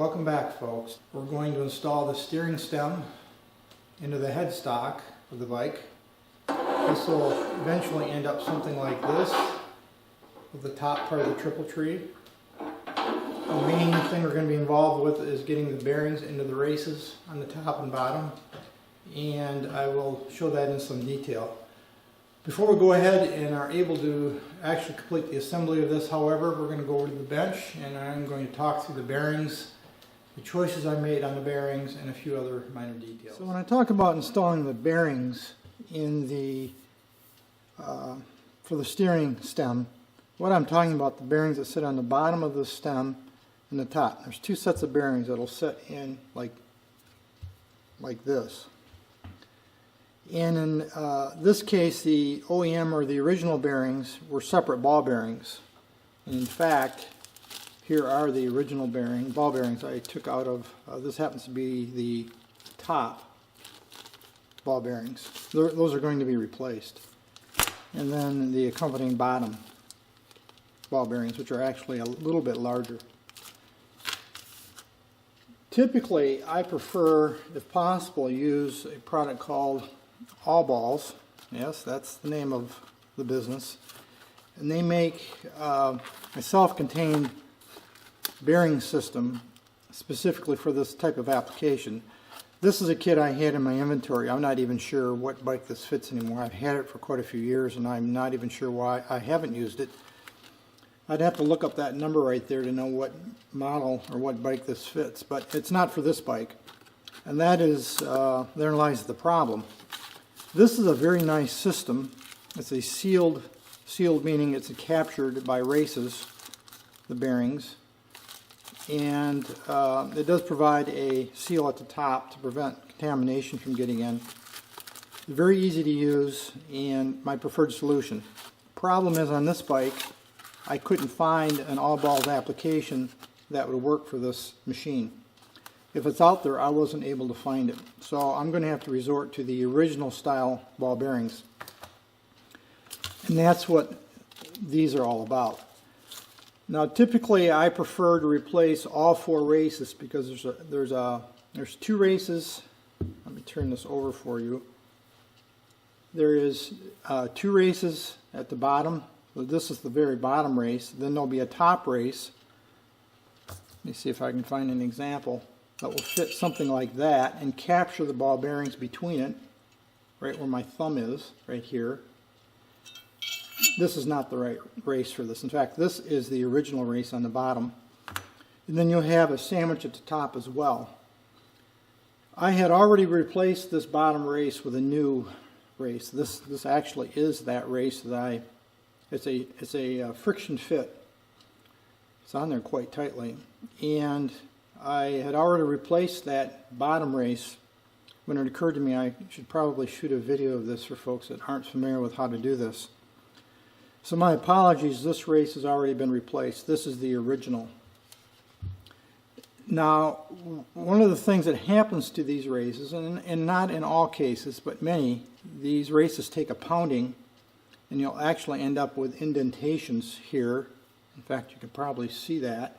Welcome back, folks. We're going to install the steering stem into the headstock of the bike. This will eventually end up something like this with the top part of the triple tree. The main thing we're going to be involved with is getting the bearings into the races on the top and bottom, and I will show that in some detail. Before we go ahead and are able to actually complete the assembly of this, however, we're going to go over to the bench and I'm going to talk through the bearings, the choices I made on the bearings, and a few other minor details. So when I talk about installing the bearings in the for the steering stem, what I'm talking about, the bearings that sit on the bottom of the stem and the top. There's two sets of bearings that'll sit in like this. And in this case, the OEM or the original bearings were separate ball bearings. And in fact, here are the original ball bearings I took out of, this happens to be the top ball bearings. Those are going to be replaced. And then the accompanying bottom ball bearings, which are actually a little bit larger. Typically, I prefer, if possible, use a product called All Balls. Yes, that's the name of the business. And they make a self-contained bearing system specifically for this type of application. This is a kit I had in my inventory. I'm not even sure what bike this fits anymore. I've had it for quite a few years and I'm not even sure why I haven't used it. I'd have to look up that number right there to know what model or what bike this fits, but it's not for this bike. And that is, therein lies the problem. This is a very nice system. It's a sealed meaning it's captured by races, the bearings. And it does provide a seal at the top to prevent contamination from getting in. Very easy to use and my preferred solution. Problem is, on this bike, I couldn't find an all balls application that would work for this machine. If it's out there, I wasn't able to find it. So I'm going to have to resort to the original style ball bearings. And that's what these are all about. Now typically I prefer to replace all four races because there's two races. Let me turn this over for you. There is two races at the bottom. So this is the very bottom race. Then there'll be a top race. Let me see if I can find an example that will fit something like that and capture the ball bearings between it, right where my thumb is, right here. This is not the right race for this. In fact, this is the original race on the bottom. And then you'll have a sandwich at the top as well. I had already replaced this bottom race with a new race. This actually is that race that it's a friction fit. It's on there quite tightly. And I had already replaced that bottom race when it occurred to me I should probably shoot a video of this for folks that aren't familiar with how to do this. So my apologies, this race has already been replaced. This is the original. Now, one of the things that happens to these races, and not in all cases, but many, these races take a pounding and you'll actually end up with indentations here. In fact, you can probably see that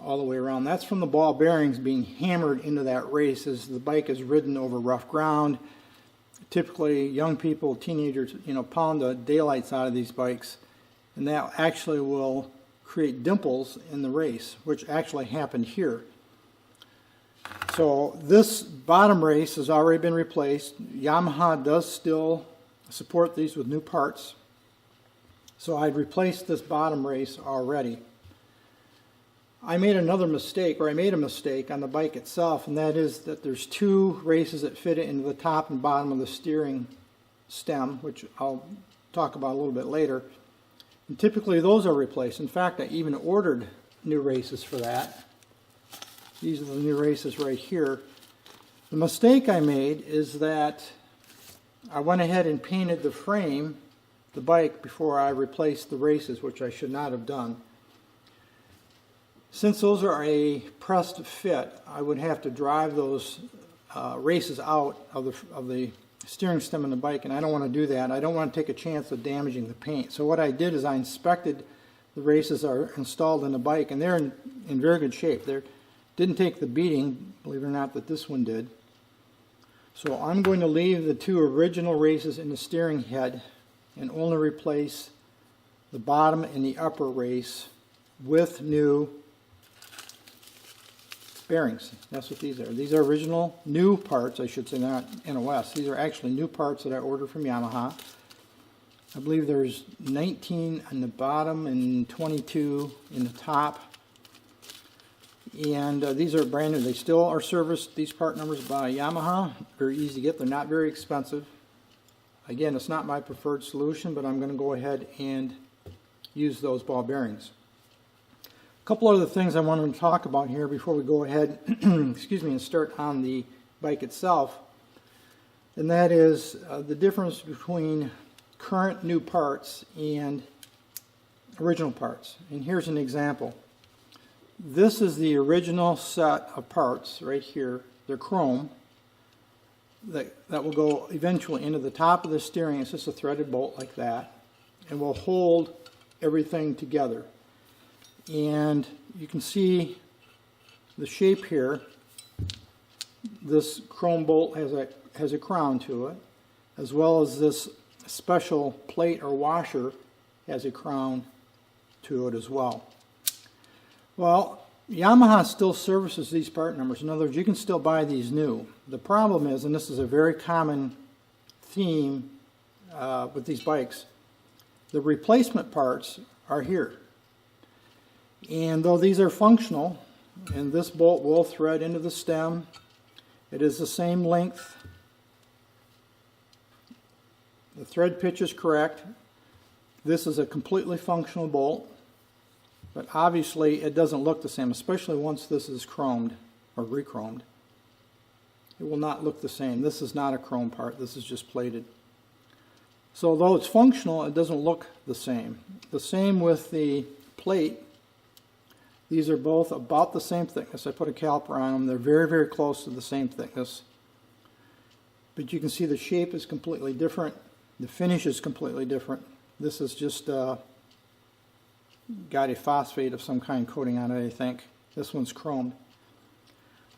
all the way around. That's from the ball bearings being hammered into that race as the bike is ridden over rough ground. Typically, young people, teenagers, pound the daylights out of these bikes, and that actually will create dimples in the race, which actually happened here. So this bottom race has already been replaced. Yamaha does still support these with new parts. So I've replaced this bottom race already. I made another mistake, or I made a mistake on the bike itself, and that is that there's two races that fit into the top and bottom of the steering stem, which I'll talk about a little bit later. And typically those are replaced. In fact, I even ordered new races for that. These are the new races right here. The mistake I made is that I went ahead and painted the frame, the bike, before I replaced the races, which I should not have done. Since those are a pressed fit, I would have to drive those races out of the steering stem on the bike, and I don't want to do that. I don't want to take a chance of damaging the paint. So what I did is I inspected the races are installed in the bike, and they're in very good shape. They didn't take the beating, believe it or not, that this one did. So I'm going to leave the two original races in the steering head and only replace the bottom and the upper race with new bearings. That's what these are. These are original new parts, I should say, not NOS. These are actually new parts that I ordered from Yamaha. I believe there's 19 on the bottom and 22 in the top. And these are brand new. They still are serviced, these part numbers, by Yamaha. Very easy to get. They're not very expensive. Again, it's not my preferred solution, but I'm going to go ahead and use those ball bearings. A couple other things I wanted to talk about here before we go ahead excuse me, and start on the bike itself. And that is the difference between current new parts and original parts. And here's an example. This is the original set of parts right here. They're chrome. That will go eventually into the top of the steering. It's just a threaded bolt like that, and will hold everything together. And you can see the shape here. This chrome bolt has a crown to it, as well as this special plate or washer has a crown to it as well. Well, Yamaha still services these part numbers. In other words, you can still buy these new. The problem is, and this is a very common theme with these bikes, the replacement parts are here. And though these are functional, and this bolt will thread into the stem, it is the same length. The thread pitch is correct. This is a completely functional bolt. But obviously it doesn't look the same, especially once this is chromed or re-chromed. It will not look the same. This is not a chrome part, this is just plated. So though it's functional, it doesn't look the same. The same with the plate. These are both about the same thickness. I put a caliper on them. They're very, very close to the same thickness. But you can see the shape is completely different. The finish is completely different. This is just got a phosphate of some kind coating on it, I think. This one's chromed.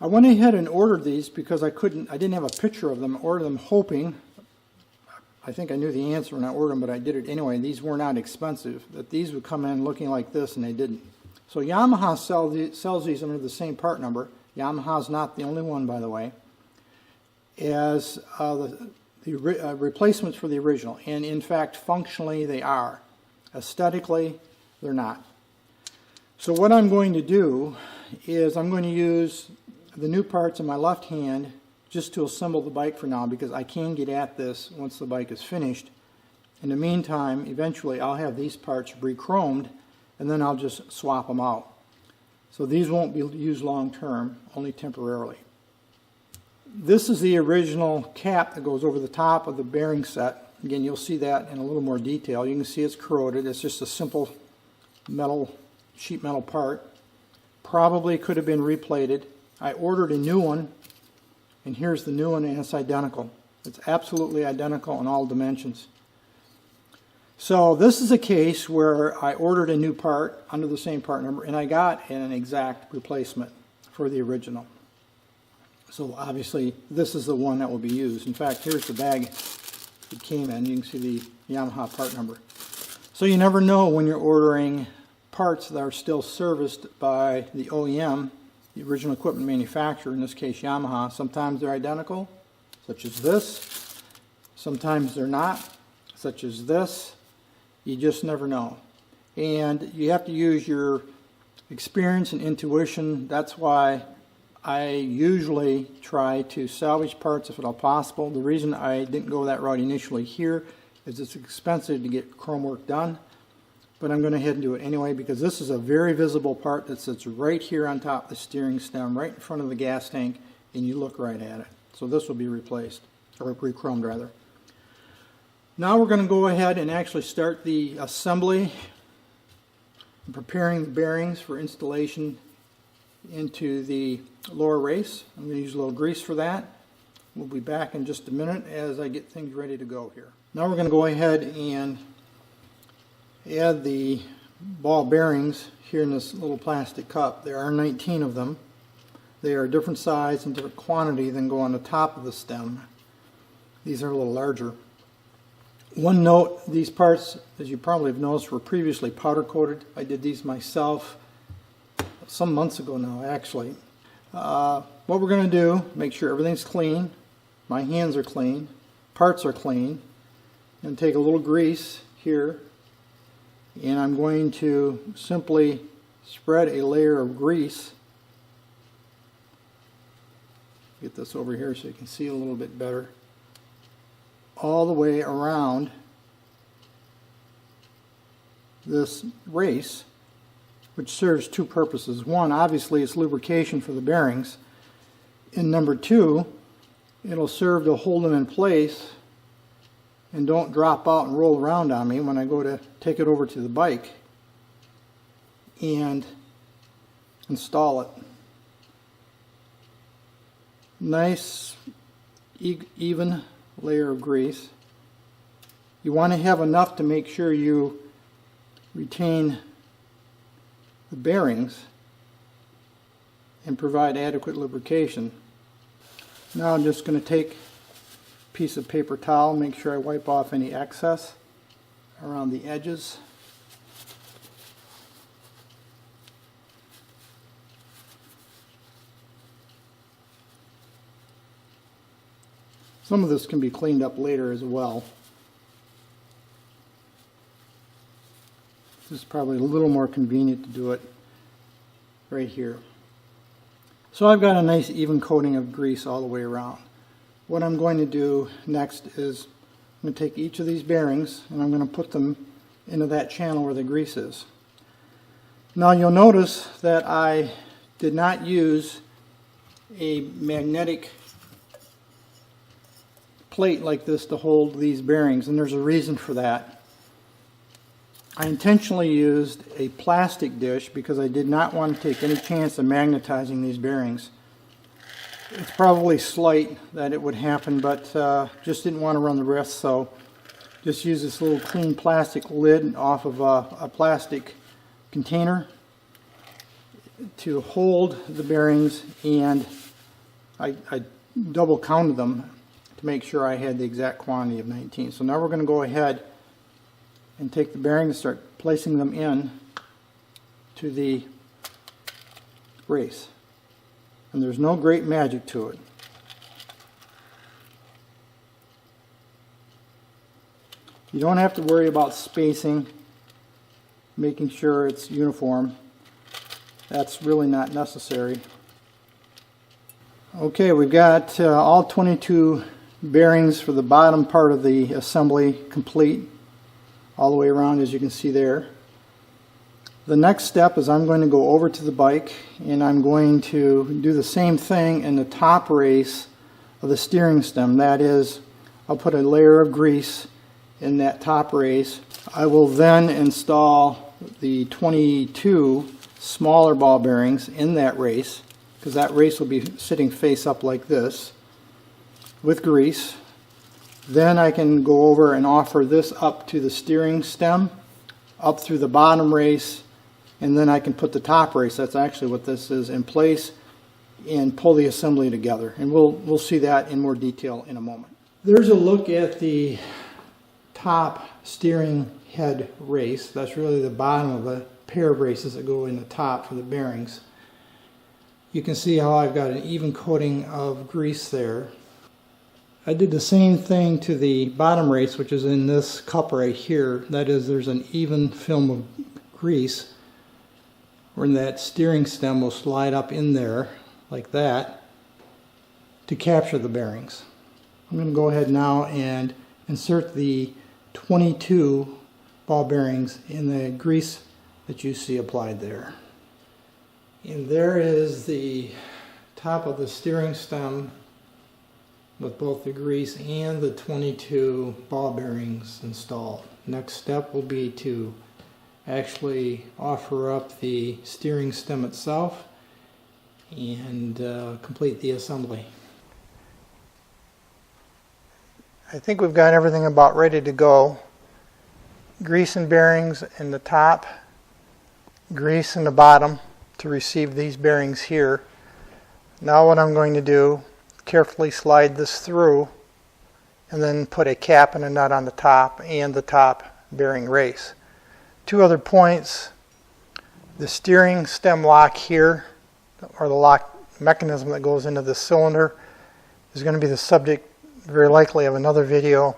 I went ahead and ordered these because I didn't have a picture of them. I ordered them hoping, I think I knew the answer when I ordered them, but I did it anyway. These were not expensive, that these would come in looking like this, and they didn't. So Yamaha sells these under the same part number. Yamaha's not the only one, by the way, as the replacements for the original. And in fact, functionally they are. Aesthetically, they're not. So what I'm going to do is I'm going to use the new parts in my left hand just to assemble the bike for now, because I can get at this once the bike is finished. In the meantime, eventually I'll have these parts re-chromed, and then I'll just swap them out. So these won't be used long term, only temporarily. This is the original cap that goes over the top of the bearing set. Again, you'll see that in a little more detail. You can see it's corroded. It's just a simple sheet metal part. Probably could have been replated. I ordered a new one, and here's the new one, and it's identical. It's absolutely identical in all dimensions. So this is a case where I ordered a new part under the same part number, and I got an exact replacement for the original. So obviously this is the one that will be used. In fact, here's the bag it came in. You can see the Yamaha part number. So you never know when you're ordering parts that are still serviced by the OEM, the original equipment manufacturer, in this case Yamaha. Sometimes they're identical, such as this. Sometimes they're not, such as this. You just never know. And you have to use your experience and intuition. That's why I usually try to salvage parts if at all possible. The reason I didn't go that route initially here is it's expensive to get chrome work done. But I'm going to head and do it anyway, because this is a very visible part that sits right here on top of the steering stem, right in front of the gas tank, and you look right at it. So this will be replaced, or re-chromed rather. Now we're going to go ahead and actually start the assembly and preparing the bearings for installation into the lower race. I'm going to use a little grease for that. We'll be back in just a minute as I get things ready to go here. Now we're going to go ahead and add the ball bearings here in this little plastic cup. There are 19 of them. They are different size and different quantity than go on the top of the stem. These are a little larger. One note, these parts, as you probably have noticed, were previously powder coated. I did these myself some months ago now, actually. What we're going to do, make sure everything's clean. My hands are clean. Parts are clean. I'm going to take a little grease here, and I'm going to simply spread a layer of grease. Get this over here so you can see a little bit better. All the way around this race, which serves two purposes. One, obviously, it's lubrication for the bearings. And number two, it'll serve to hold them in place and don't drop out and roll around on me when I go to take it over to the bike and install it. Nice, even layer of grease. You want to have enough to make sure you retain the bearings and provide adequate lubrication. Now I'm just going to take a piece of paper towel, make sure I wipe off any excess around the edges. Some of this can be cleaned up later as well. This is probably a little more convenient to do it right here. So I've got a nice even coating of grease all the way around. What I'm going to do next is I'm going to take each of these bearings and I'm going to put them into that channel where the grease is. Now you'll notice that I did not use a magnetic plate like this to hold these bearings, and there's a reason for that. I intentionally used a plastic dish because I did not want to take any chance of magnetizing these bearings. It's probably slight that it would happen, but just didn't want to run the risk, so just use this little clean plastic lid off of a plastic container to hold the bearings, and I double counted them to make sure I had the exact quantity of 19. So now we're going to go ahead and take the bearings and start placing them in to the race. And there's no great magic to it. You don't have to worry about spacing, making sure it's uniform. That's really not necessary. Okay, we've got all 22 bearings for the bottom part of the assembly complete all the way around, as you can see there. The next step is I'm going to go over to the bike and I'm going to do the same thing in the top race of the steering stem. That is, I'll put a layer of grease in that top race. I will then install the 22 smaller ball bearings in that race, because that race will be sitting face up like this with grease. Then I can go over and offer this up to the steering stem, up through the bottom race, and then I can put the top race, that's actually what this is, in place and pull the assembly together. And we'll see that in more detail in a moment. There's a look at the top steering head race. That's really the bottom of a pair of races that go in the top for the bearings. You can see how I've got an even coating of grease there. I did the same thing to the bottom race, which is in this cup right here. That is, there's an even film of grease where that steering stem will slide up in there like that to capture the bearings. I'm going to go ahead now and insert the 22 ball bearings in the grease that you see applied there. And there is the top of the steering stem with both the grease and the 22 ball bearings installed. Next step will be to actually offer up the steering stem itself and complete the assembly. I think we've got everything about ready to go. Grease and bearings in the top grease in the bottom to receive these bearings here. Now what I'm going to do, carefully slide this through and then put a cap and a nut on the top and the top bearing race. Two other points: the steering stem lock here, or the lock mechanism that goes into the cylinder, is going to be the subject very likely of another video,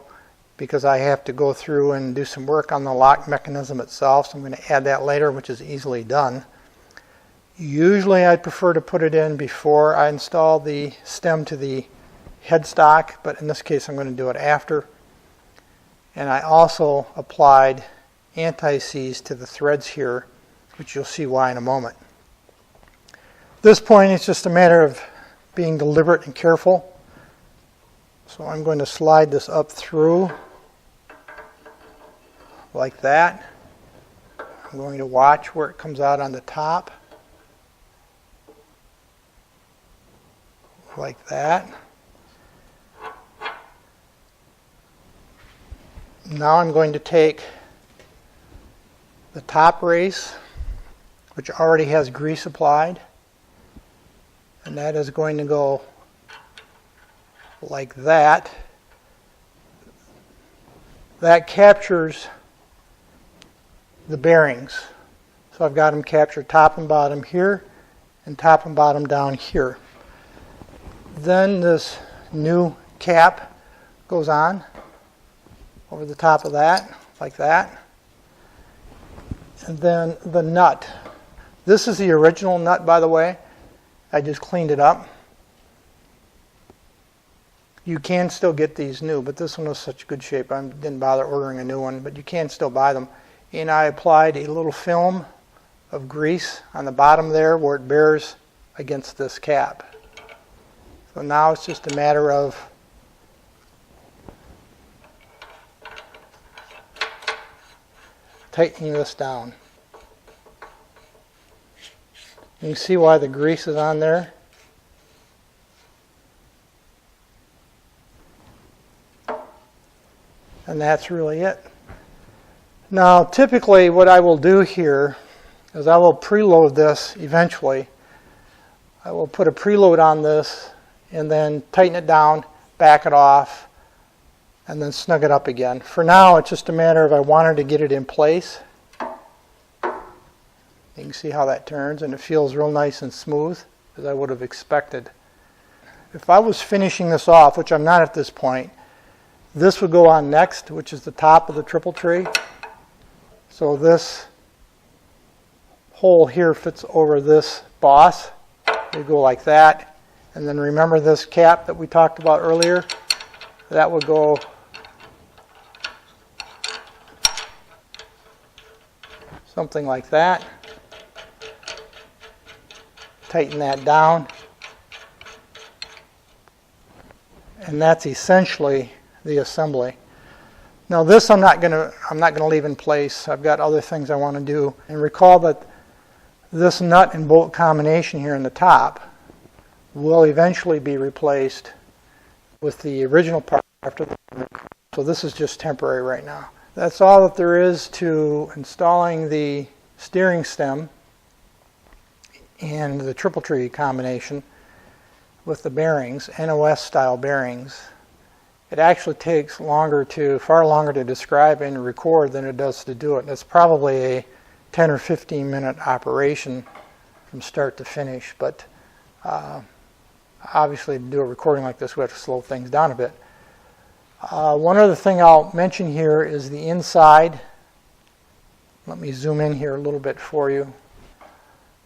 because I have to go through and do some work on the lock mechanism itself, so I'm going to add that later, which is easily done. Usually I prefer to put it in before I install the stem to the headstock, but in this case I'm going to do it after. And I also applied anti-seize to the threads here, which you'll see why in a moment. At this point it's just a matter of being deliberate and careful. So I'm going to slide this up through like that. I'm going to watch where it comes out on the top, like that. Now I'm going to take the top race, which already has grease applied, and that is going to go like that. That captures the bearings. So I've got them captured top and bottom here and top and bottom down here. Then this new cap goes on over the top of that, like that. And then the nut. This is the original nut, by the way. I just cleaned it up. You can still get these new, but this one was such good shape I didn't bother ordering a new one, but you can still buy them. And I applied a little film of grease on the bottom there where it bears against this cap. So now it's just a matter of tightening this down. You can see why the grease is on there. And that's really it. Now typically what I will do here is I will preload this eventually. I will put a preload on this and then tighten it down, back it off, and then snug it up again. For now it's just a matter of I wanted to get it in place. You can see how that turns, and it feels real nice and smooth, as I would have expected. If I was finishing this off, which I'm not at this point, this would go on next, which is the top of the triple tree. So this hole here fits over this boss. It would go like that. And then remember this cap that we talked about earlier? That would go something like that. Tighten that down. And that's essentially the assembly. Now this I'm not going to leave in place. I've got other things I want to do. And recall that this nut and bolt combination here in the top will eventually be replaced with the original part after the. So this is just temporary right now. That's all that there is to installing the steering stem and the triple tree combination with the bearings, NOS style bearings. It actually takes far longer to describe and record than it does to do it. It's probably a 10 or 15 minute operation from start to finish, but obviously to do a recording like this we have to slow things down a bit. One other thing I'll mention here is the inside. Let me zoom in here a little bit for you.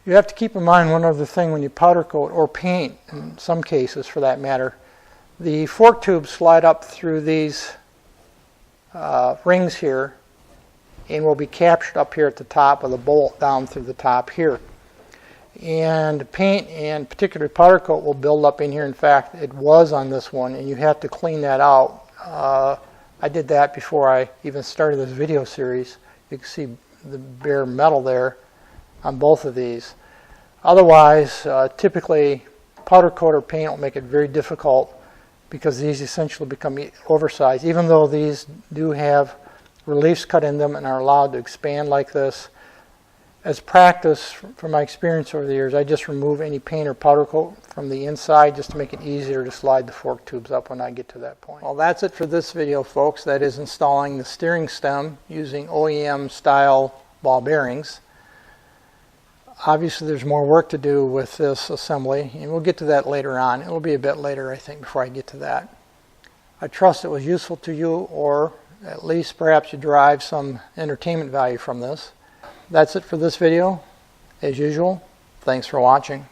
You have to keep in mind one other thing when you powder coat or paint, in some cases for that matter. The fork tubes slide up through these rings here and will be captured up here at the top of the bolt down through the top here. And paint and particularly powder coat will build up in here. In fact, it was on this one, and you have to clean that out. I did that before I even started this video series. You can see the bare metal there on both of these. Otherwise, typically powder coat or paint will make it very difficult because these essentially become oversized. Even though these do have reliefs cut in them and are allowed to expand like this, As practice, from my experience over the years, I just remove any paint or powder coat from the inside just to make it easier to slide the fork tubes up when I get to that point. Well, that's it for this video, folks. That is installing the steering stem using OEM style ball bearings. Obviously there's more work to do with this assembly, and we'll get to that later on. It will be a bit later, I think, before I get to that. I trust it was useful to you, or at least perhaps you derive some entertainment value from this. That's it for this video. As usual, thanks for watching.